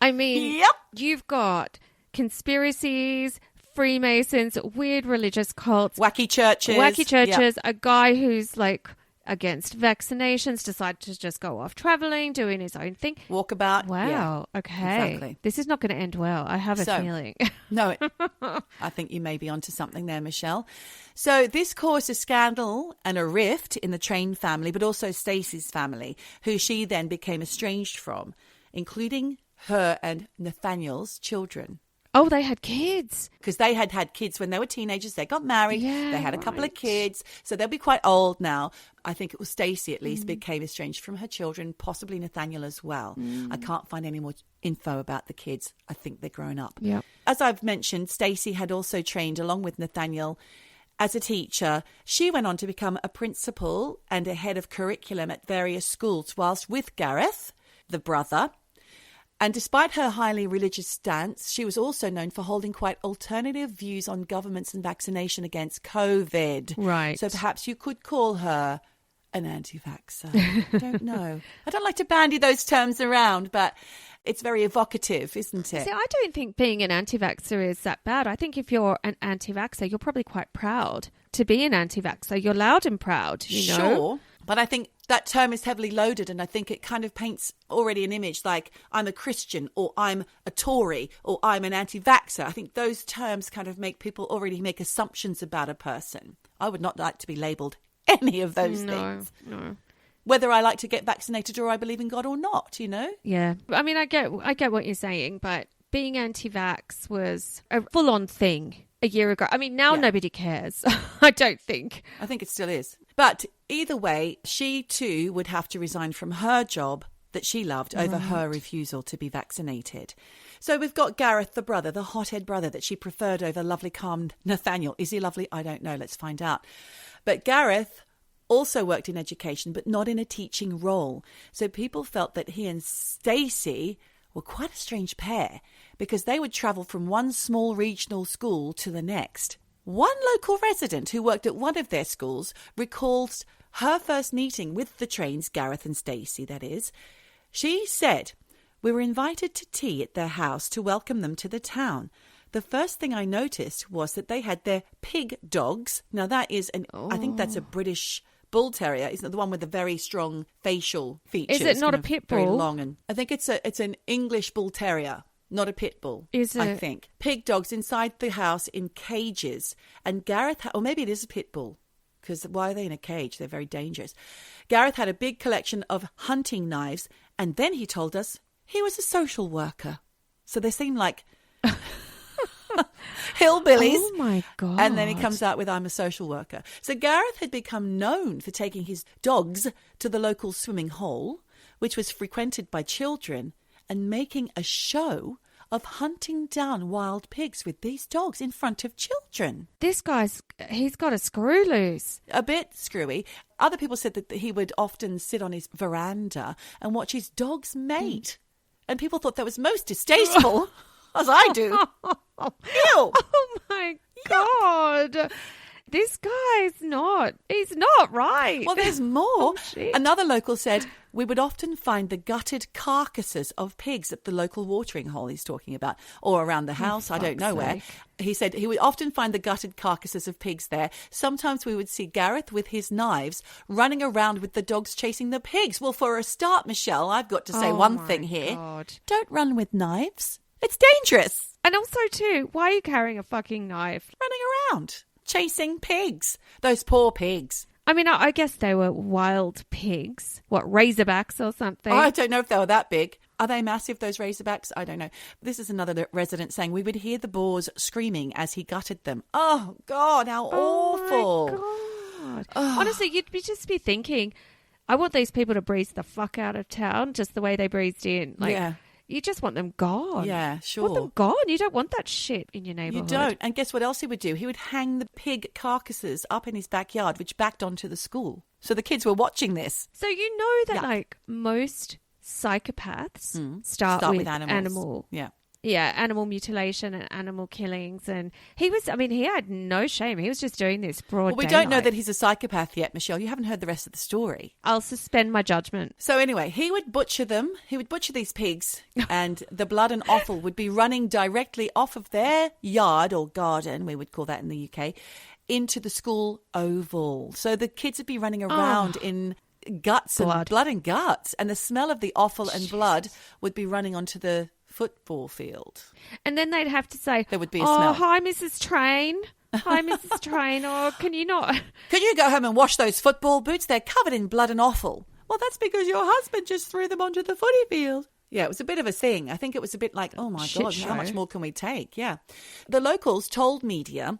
I mean, Yep. You've got conspiracies, Freemasons, weird religious cults, Wacky churches. Yep. A guy who's like against vaccinations decided to just go off traveling, doing his own thing. Walkabout. Wow. Yeah, Okay. exactly. This is not going to end well. I have a feeling. No, I think you may be onto something there, Michelle. So this caused a scandal and a rift in the Train family, but also Stacey's family, who she then became estranged from, including her and Nathaniel's children. Oh, they had kids. Because they had kids when they were teenagers. They got married. Yeah, they had a couple of right. kids. So they'll be quite old now. I think it was Stacey, at least, became estranged from her children, possibly Nathaniel as well. I can't find any more info about the kids. I think they're grown up. Yeah. As I've mentioned, Stacey had also trained along with Nathaniel as a teacher. She went on to become a principal and a head of curriculum at various schools, whilst with Gareth, the brother. And despite her highly religious stance, she was also known for holding quite alternative views on governments and vaccination against COVID. Right. So perhaps you could call her an anti-vaxxer. I don't know. I don't like to bandy those terms around, but it's very evocative, isn't it? See, I don't think being an anti-vaxxer is that bad. I think if you're an anti-vaxxer, you're probably quite proud to be an anti-vaxxer. You're loud and proud, you know? Sure. But I think that term is heavily loaded, and I think it kind of paints already an image like I'm a Christian, or I'm a Tory, or I'm an anti-vaxxer. I think those terms kind of make people already make assumptions about a person. I would not like to be labelled any of those things. No. Whether I like to get vaccinated or I believe in God or not, you know? Yeah. I mean, I get what you're saying, but being anti-vax was a full-on thing a year ago. I mean, now nobody cares. I don't think. I think it still is. But either way, she too would have to resign from her job that she loved over her refusal to be vaccinated. So we've got Gareth, the brother, the hothead brother that she preferred over lovely, calm Nathaniel. Is he lovely? I don't know. Let's find out. But Gareth also worked in education, but not in a teaching role. So people felt that he and Stacey were quite a strange pair because they would travel from one small regional school to the next. One local resident who worked at one of their schools recalls her first meeting with the Trains, Gareth and Stacey, that is. She said, "We were invited to tea at their house to welcome them to the town. The first thing I noticed was that they had their pig dogs." Now that is, I think that's a British bull terrier, isn't it? The one with the very strong facial features. Is it not kind a of pit very bull? long, and I think it's an English bull terrier. not a pit bull, Is I it? think. Pig dogs inside the house in cages. And Gareth, or maybe it is a pit bull, because why are they in a cage? They're very dangerous. Gareth had a big collection of hunting knives, and then he told us he was a social worker. So they seem like hillbillies. Oh, my God. And then he comes out with, I'm a social worker. So Gareth had become known for taking his dogs to the local swimming hole, which was frequented by children, and making a show of hunting down wild pigs with these dogs in front of children. This he's got a screw loose. A bit screwy. Other people said that he would often sit on his veranda and watch his dogs mate. And people thought that was most distasteful, as I do. Ew. Oh, my God. This guy's he's not right. Well, there's more. Oh, shit. Another local said, we would often find the gutted carcasses of pigs at the local watering hole he's talking about, or around the house, I don't know where. He said he would often find the gutted carcasses of pigs there. Sometimes we would see Gareth with his knives running around with the dogs chasing the pigs. Well, for a start, Michelle, I've got to say one thing here. God. Don't run with knives. It's dangerous. And also, too, why are you carrying a fucking knife? Running around, chasing pigs. Those poor pigs. I mean, I guess they were wild pigs. What, razorbacks or something? I don't know if they were that big. Are they massive, those razorbacks? I don't know. This is another resident saying we would hear the boars screaming as he gutted them. Oh, God, how awful. My God. Honestly, you'd just be thinking, I want these people to breeze the fuck out of town just the way they breezed in. Yeah. You just want them gone. Yeah, sure. Want them gone. You don't want that shit in your neighbourhood. You don't. And guess what else he would do? He would hang the pig carcasses up in his backyard, which backed onto the school. So the kids were watching this. So you know that, Yuck. most psychopaths start with animal. Yeah. Animal mutilation and animal killings. And he had no shame. He was just doing this broad Well, we daylight. don't know that he's a psychopath yet, Michelle. You haven't heard the rest of the story. I'll suspend my judgment. So anyway, he would butcher them. He would butcher these pigs, and the blood and offal would be running directly off of their yard or garden, we would call that in the UK, into the school oval. So the kids would be running around in guts and blood and guts, and the smell of the offal and blood would be running onto the football field. And then they'd have to say, there would be a smell. Hi, Mrs. Train. Hi, Mrs. Train. Or can you not? Could you go home and wash those football boots? They're covered in blood and offal. Well, that's because your husband just threw them onto the footy field. Yeah, it was a bit of a thing. I think it was a bit like, oh my Shit God, show. how much more can we take? Yeah. The locals told media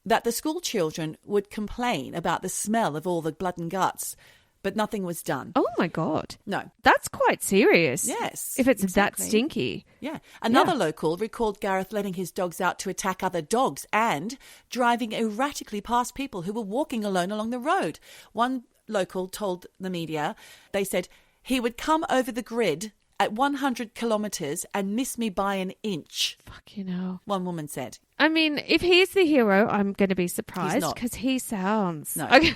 that the school children would complain about the smell of all the blood and guts, but nothing was done. Oh, my God. No. That's quite serious. Yes. If it's exactly. that stinky. Yeah. Another local recalled Gareth letting his dogs out to attack other dogs and driving erratically past people who were walking alone along the road. One local told the media, they said, he would come over the grid at 100 kilometres and miss me by an inch. Fucking hell. One woman said. I mean, if he's the hero, I'm going to be surprised not. because he sounds... No. Okay.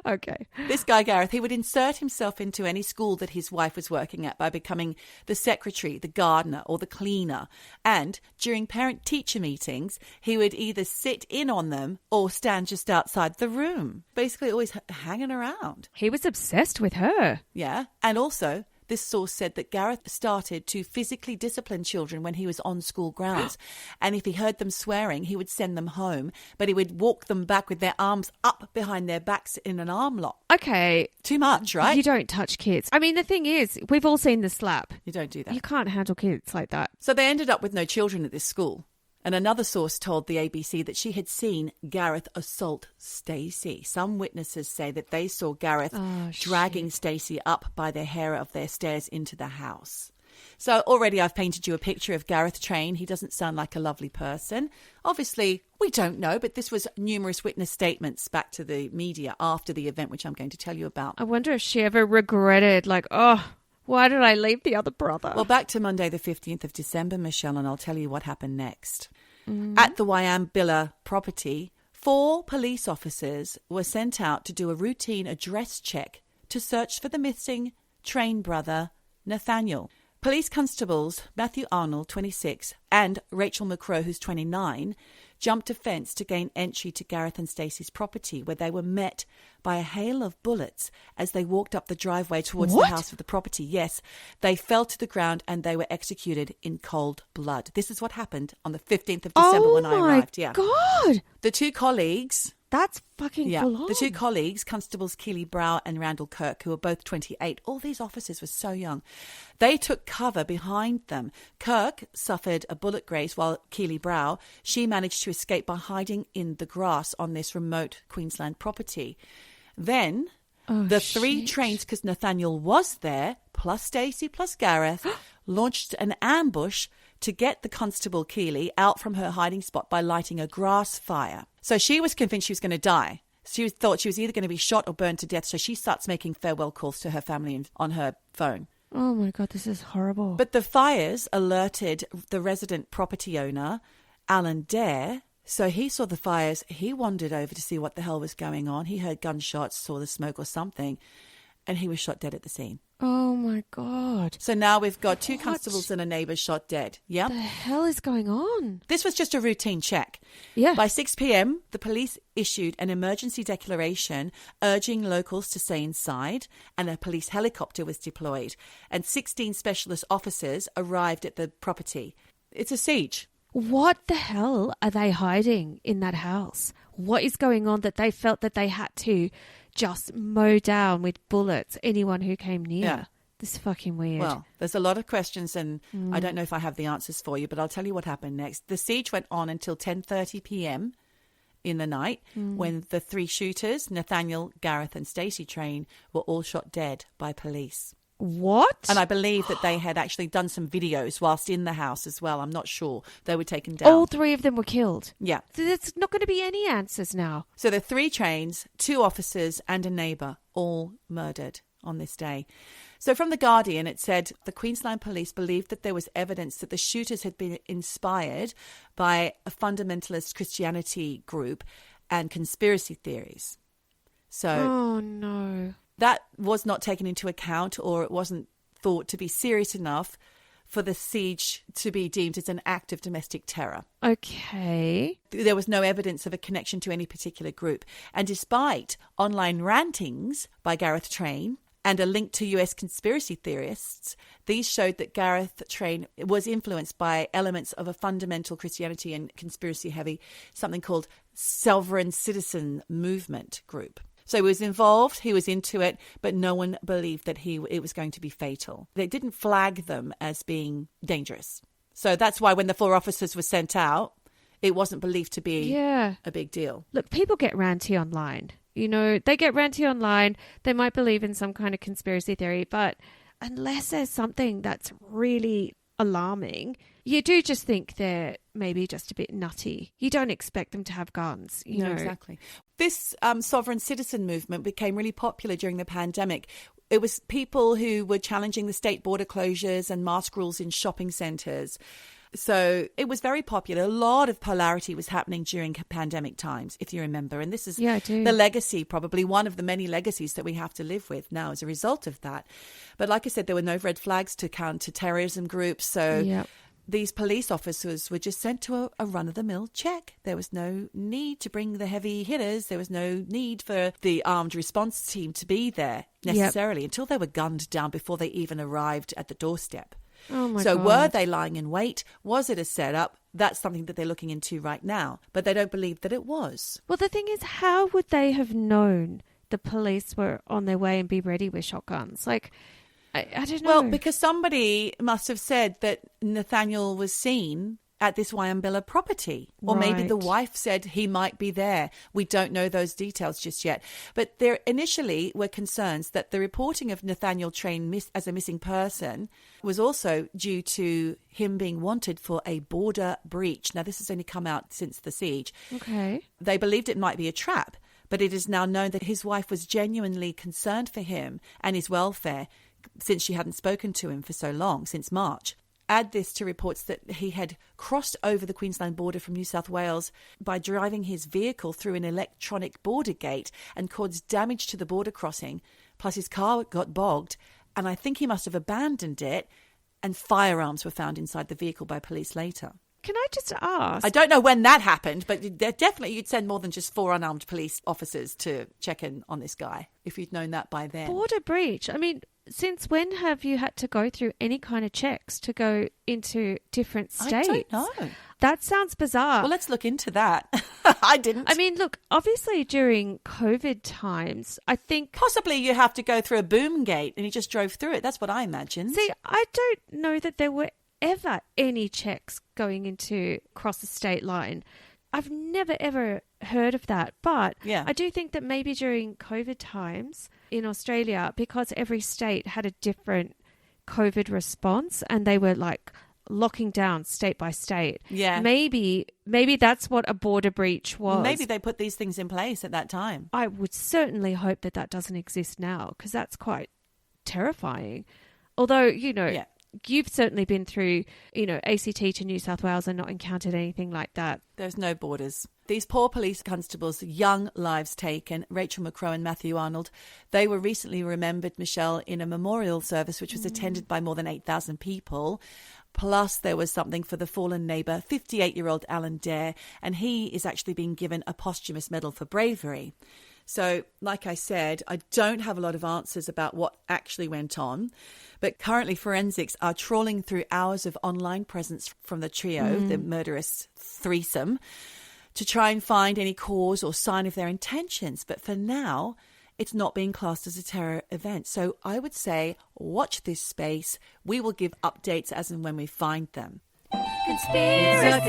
Okay. This guy, Gareth, he would insert himself into any school that his wife was working at by becoming the secretary, the gardener, or the cleaner. And during parent-teacher meetings, he would either sit in on them or stand just outside the room. Basically always hanging around. He was obsessed with her. Yeah. And also, this source said that Gareth started to physically discipline children when he was on school grounds. And if he heard them swearing, he would send them home, but he would walk them back with their arms up behind their backs in an arm lock. Okay. Too much, right? You don't touch kids. I mean, the thing is, we've all seen the slap. You don't do that. You can't handle kids like that. So they ended up with no children at this school. And another source told the ABC that she had seen Gareth assault Stacey. Some witnesses say that they saw Gareth dragging Stacey up by the hair of their stairs into the house. So already I've painted you a picture of Gareth Train. He doesn't sound like a lovely person. Obviously, we don't know, but this was numerous witness statements back to the media after the event, which I'm going to tell you about. I wonder if she ever regretted, why did I leave the other brother? Well, back to Monday the 15th of December, Michelle, and I'll tell you what happened next. At the Wieambilla property, 4 police officers were sent out to do a routine address check to search for the missing Train brother, Nathaniel. Police constables Matthew Arnold, 26, and Rachel McCrow, who's 29, jumped a fence to gain entry to Gareth and Stacey's property, where they were met by a hail of bullets as they walked up the driveway towards the house of the property. Yes, they fell to the ground and they were executed in cold blood. This is what happened on the 15th of December when I arrived. Oh, my God. The two colleagues... That's fucking full on. The two colleagues, Constables Keely Brow and Randall Kirk, who were both 28, all these officers were so young, they took cover behind them. Kirk suffered a bullet graze while Keely Brow, she managed to escape by hiding in the grass on this remote Queensland property. Then the three trains, because Nathaniel was there, plus Stacey, plus Gareth, launched an ambush to get the Constable Keely out from her hiding spot by lighting a grass fire. So she was convinced she was going to die. She thought she was either going to be shot or burned to death. So she starts making farewell calls to her family on her phone. Oh, my God, this is horrible. But the fires alerted the resident property owner, Alan Dare. So he saw the fires. He wandered over to see what the hell was going on. He heard gunshots, saw the smoke or something, and he was shot dead at the scene. Oh, my God. So now we've got two constables and a neighbour shot dead. Yeah. What the hell is going on? This was just a routine check. Yeah. By 6 p.m., the police issued an emergency declaration urging locals to stay inside, and a police helicopter was deployed, and 16 specialist officers arrived at the property. It's a siege. What the hell are they hiding in that house? What is going on that they felt that they had to just mow down with bullets anyone who came near? Yeah. This is fucking weird. Well, there's a lot of questions, and I don't know if I have the answers for you, but I'll tell you what happened next. The siege went on until 10:30 p.m. in the night, when the three shooters, Nathaniel, Gareth and Stacey Train, were all shot dead by police. What? And I believe that they had actually done some videos whilst in the house as well. I'm not sure. They were taken down. All three of them were killed. Yeah. So there's not going to be any answers now. So the three Trains, two officers and a neighbour, all murdered on this day. So from The Guardian, it said the Queensland police believed that there was evidence that the shooters had been inspired by a fundamentalist Christianity group and conspiracy theories. So Oh, no. that was not taken into account, or it wasn't thought to be serious enough for the siege to be deemed as an act of domestic terror. Okay. There was no evidence of a connection to any particular group. And despite online rantings by Gareth Train and a link to US conspiracy theorists, these showed that Gareth Train was influenced by elements of a fundamental Christianity and conspiracy-heavy, something called sovereign citizen movement group. So he was involved, he was into it, but no one believed that it was going to be fatal. They didn't flag them as being dangerous. So that's why when the 4 officers were sent out, it wasn't believed to be a big deal. Look, people get ranty online. You know, they get ranty online. They might believe in some kind of conspiracy theory, but unless there's something that's really alarming, you do just think they're maybe just a bit nutty. You don't expect them to have guns, you know. Exactly. This sovereign citizen movement became really popular during the pandemic. It was people who were challenging the state border closures and mask rules in shopping centres. So it was very popular. A lot of polarity was happening during pandemic times, if you remember. And this is I do. the legacy, probably one of the many legacies that we have to live with now as a result of that. But like I said, there were no red flags to counter terrorism groups. So these police officers were just sent to a run-of-the-mill check. There was no need to bring the heavy hitters. There was no need for the armed response team to be there necessarily until they were gunned down before they even arrived at the doorstep. Oh my So God. were they lying in wait? Was it a setup? That's something that they're looking into right now. But they don't believe that it was. Well, the thing is, how would they have known the police were on their way and be ready with shotguns? Like, I don't know. Well, because somebody must have said that Nathaniel was seen at this Wieambilla property. Or maybe the Right. wife said he might be there. We don't know those details just yet. But there initially were concerns that the reporting of Nathaniel Train as a missing person was also due to him being wanted for a border breach. Now, this has only come out since the siege. Okay. They believed it might be a trap, but it is now known that his wife was genuinely concerned for him and his welfare since she hadn't spoken to him for so long, since March. Add this to reports that he had crossed over the Queensland border from New South Wales by driving his vehicle through an electronic border gate and caused damage to the border crossing. Plus his car got bogged, and I think he must have abandoned it, and firearms were found inside the vehicle by police later. Can I just ask? I don't know when that happened, but definitely you'd send more than just 4 unarmed police officers to check in on this guy if you'd known that by then. Border breach. I mean, since when have you had to go through any kind of checks to go into different states? I don't know. That sounds bizarre. Well, let's look into that. I didn't. I mean, look, obviously during COVID times, I think... Possibly you have to go through a boom gate and he just drove through it. That's what I imagined. See, I don't know that there were ever any checks going into across the state line. I've never ever heard of that, but Yeah. I do think that maybe during COVID times in Australia, because every state had a different COVID response and they were like locking down state by state. Yeah. Maybe that's what a border breach was. Maybe they put these things in place at that time. I would certainly hope that that doesn't exist now, because that's quite terrifying. Although, Yeah. you've certainly been through, ACT to New South Wales and not encountered anything like that. There's no borders. These poor police constables, young lives taken, Rachel McCrow and Matthew Arnold, they were recently remembered, Michelle, in a memorial service which was attended by more than 8,000 people. Plus, there was something for the fallen neighbour, 58-year-old Alan Dare, and he is actually being given a posthumous medal for bravery. So, like I said, I don't have a lot of answers about what actually went on, but currently forensics are trawling through hours of online presence from the trio, the murderous threesome, to try and find any cause or sign of their intentions. But for now, it's not being classed as a terror event. So I would say, watch this space. We will give updates as and when we find them. Conspiracy. I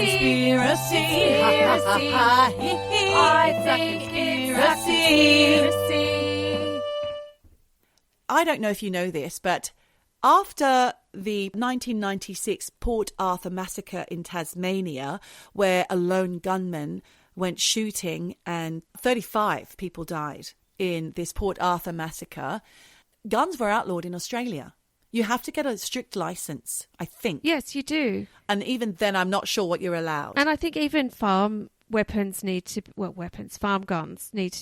think it's a conspiracy. I don't know if you know this, but after the 1996 Port Arthur massacre in Tasmania, where a lone gunman went shooting and 35 people died in this Port Arthur massacre, guns were outlawed in Australia. You have to get a strict license, I think. Yes, you do. And even then, I'm not sure what you're allowed. And I think even farm guns need to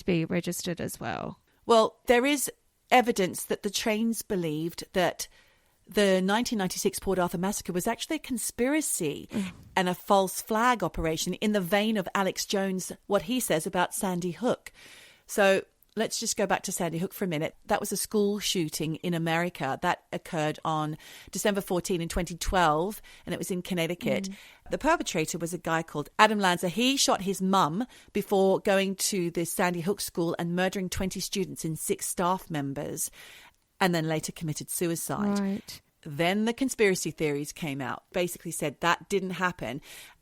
be registered as well. Well, there is evidence that the Trains believed that the 1996 Port Arthur massacre was actually a conspiracy and a false flag operation in the vein of Alex Jones, what he says about Sandy Hook. So let's just go back to Sandy Hook for a minute. That was a school shooting in America that occurred on December 14 in 2012, and it was in Connecticut. The perpetrator was a guy called Adam Lanza. He shot his mum before going to the Sandy Hook school and murdering 20 students and 6 staff members, and then later committed suicide. Right. Then the conspiracy theories came out, basically said that didn't happen.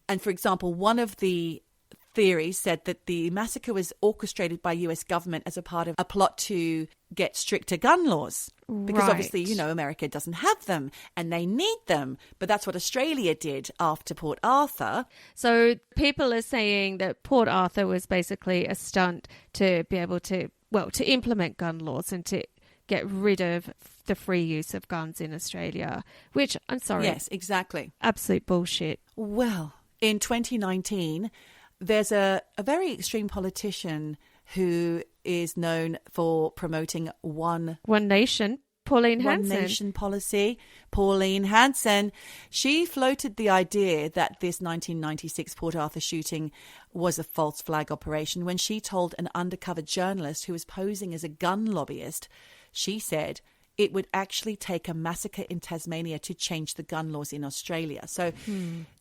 And for example, one of the theories said that the massacre was orchestrated by US government as a part of a plot to get stricter gun laws. Because obviously, America doesn't have them and they need them. But that's what Australia did after Port Arthur. So people are saying that Port Arthur was basically a stunt to be able to implement gun laws and to get rid of the free use of guns in Australia, which, I'm sorry. Yes, exactly. Absolute bullshit. Well, in 2019, there's a very extreme politician who is known for promoting One Nation, Pauline One Hanson. Nation policy. Pauline Hanson, she floated the idea that this 1996 Port Arthur shooting was a false flag operation when she told an undercover journalist who was posing as a gun lobbyist. She said it would actually take a massacre in Tasmania to change the gun laws in Australia. So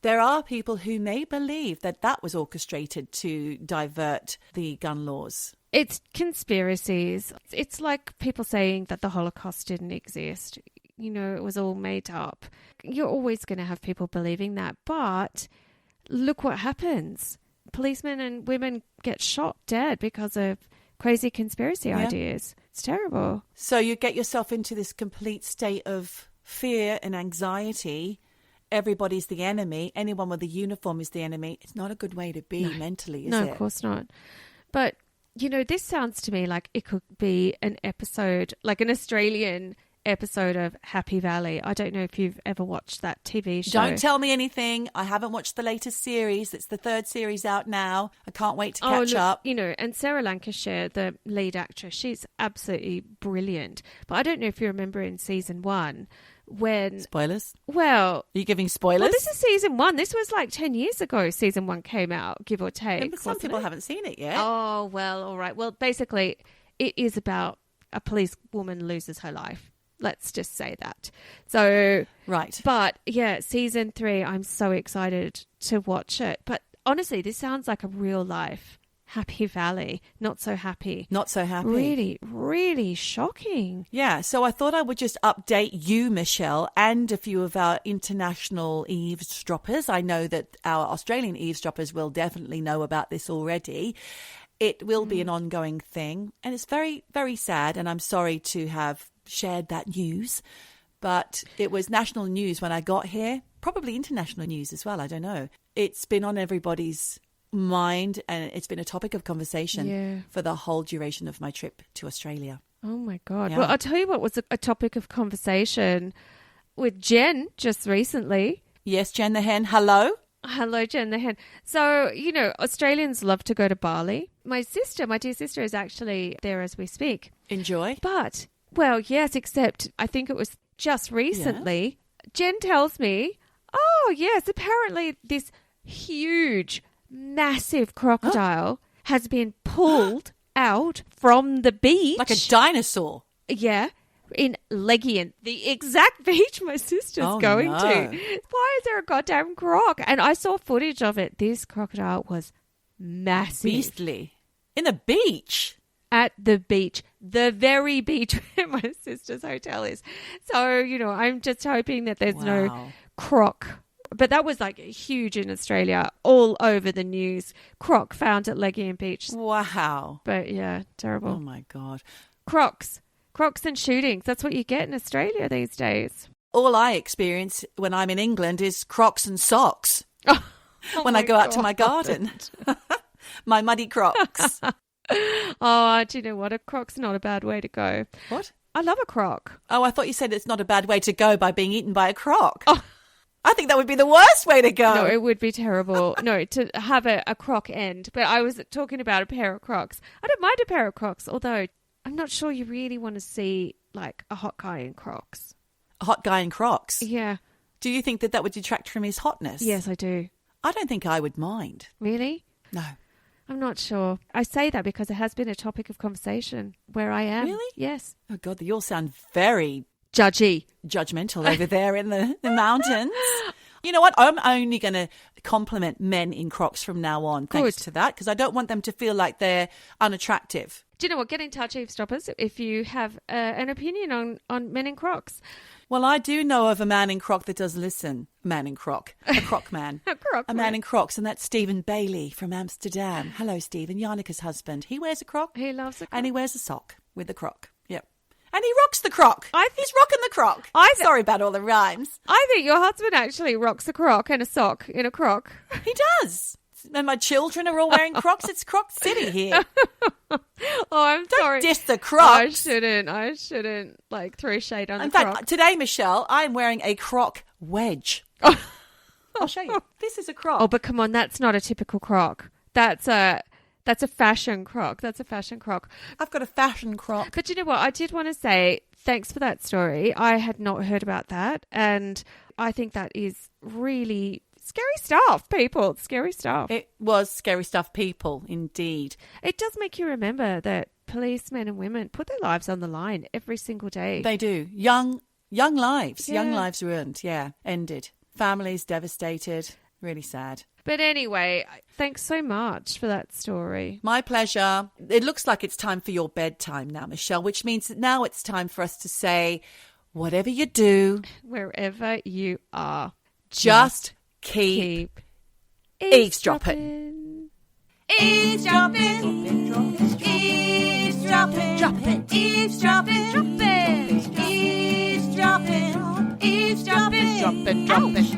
there are people who may believe that that was orchestrated to divert the gun laws. It's conspiracies. It's like people saying that the Holocaust didn't exist. It was all made up. You're always going to have people believing that. But look what happens. Policemen and women get shot dead because of crazy conspiracy ideas. It's terrible. So you get yourself into this complete state of fear and anxiety. Everybody's the enemy. Anyone with a uniform is the enemy. It's not a good way to be mentally, is it? No, of course not. But, this sounds to me like it could be an episode, like an Australian episode of Happy Valley. I don't know if you've ever watched that TV show. Don't tell me anything. I haven't watched the latest series. It's the 3rd series out now. I can't wait to catch up. And Sarah Lancashire, the lead actress, she's absolutely brilliant. But I don't know if you remember in season 1, when... Spoilers? Well... Are you giving spoilers? Well, this is season 1. This was like 10 years ago season 1 came out, give or take. Yeah, but some people haven't seen it yet. Oh, well, all right. Well, basically, it is about a police woman loses her life. Let's just say that. So... Right. But, yeah, season 3, I'm so excited to watch it. But honestly, this sounds like a real life Happy Valley. Not so happy. Not so happy. Really, really shocking. Yeah, so I thought I would just update you, Michelle, and a few of our international eavesdroppers. I know that our Australian eavesdroppers will definitely know about this already. It will be an ongoing thing, and it's very, very sad, and I'm sorry to have shared that news, but it was national news when I got here, probably international news as well, I don't know. It's been on everybody's mind, and it's been a topic of conversation for the whole duration of my trip to Australia. Oh my God. Yeah. Well, I'll tell you what was a topic of conversation with Jen just recently. Yes, Jen the Hen, hello. Hello, Jen the Hen. So, you know, Australians love to go to Bali. My dear sister is actually there as we speak. Enjoy. But, well, yes, except I think it was just recently. Jen tells me, oh, yes, apparently this huge massive crocodile has been pulled out from the beach. Like a dinosaur. Yeah. In Legian, the exact beach my sister's going to. Why is there a goddamn croc? And I saw footage of it. This crocodile was massive. Beastly. In the beach? At the beach. The very beach where my sister's hotel is. So, you know, I'm just hoping that there's no croc. But that was like huge in Australia, all over the news. Croc found at Legian Beach. Wow. But yeah, terrible. Oh my God. Crocs and shootings. That's what you get in Australia these days. All I experience when I'm in England is crocs and socks. When I go out to my garden. My muddy crocs. Oh, do you know what? A croc's not a bad way to go. What? I love a croc. Oh, I thought you said it's not a bad way to go by being eaten by a croc. Oh. I think that would be the worst way to go. No, it would be terrible. No, to have a croc end. But I was talking about a pair of Crocs. I don't mind a pair of Crocs, although I'm not sure you really want to see like a hot guy in Crocs. A hot guy in Crocs? Yeah. Do you think that would detract from his hotness? Yes, I do. I don't think I would mind. Really? No. I'm not sure. I say that because it has been a topic of conversation where I am. Really? Yes. Oh, God, you all sound very... judgmental over there in the mountains. You know what? I'm only going to compliment men in Crocs from now on, thanks to that, because I don't want them to feel like they're unattractive. Do you know what? Get in touch, Eavesdroppers, if you have an opinion on men in Crocs. Well, I do know of a man in Croc that does listen. Man in Croc. A Croc man. A man in Crocs, and that's Stephen Bailey from Amsterdam. Hello, Stephen. Jannike's husband. He wears a Croc. He loves a Croc. And he wears a sock with a Croc. Yep. And he rocks the Croc. He's rocking the Croc. Sorry about all the rhymes. I think your husband actually rocks a Croc and a sock in a Croc. He does. And my children are all wearing Crocs. It's Croc City here. Oh, I'm sorry. Don't diss the Crocs. I shouldn't like throw shade on the Croc. In Croc. fact, today, Michelle, I'm wearing a Croc wedge. I'll show you. This is a Croc. Oh, but come on, that's not a typical Croc. That's a fashion Croc. That's a fashion Croc. I've got a fashion Croc. But you know what? I did want to say thanks for that story. I had not heard about that. And I think that is really scary stuff, people. Scary stuff. It was scary stuff, people, indeed. It does make you remember that policemen and women put their lives on the line every single day. They do. Young lives. Yeah. Young lives ruined. Yeah. Ended. Families devastated. Really sad. But anyway, thanks so much for that story. My pleasure. It looks like it's time for your bedtime now, Michelle, which means that now it's time for us to say, whatever you do, wherever you are, just keep eavesdropping. Eavesdropping. Eavesdropping. Dropping. Eavesdropping. Dropping. Eavesdropping. Eavesdropping. Dropping. Dropping.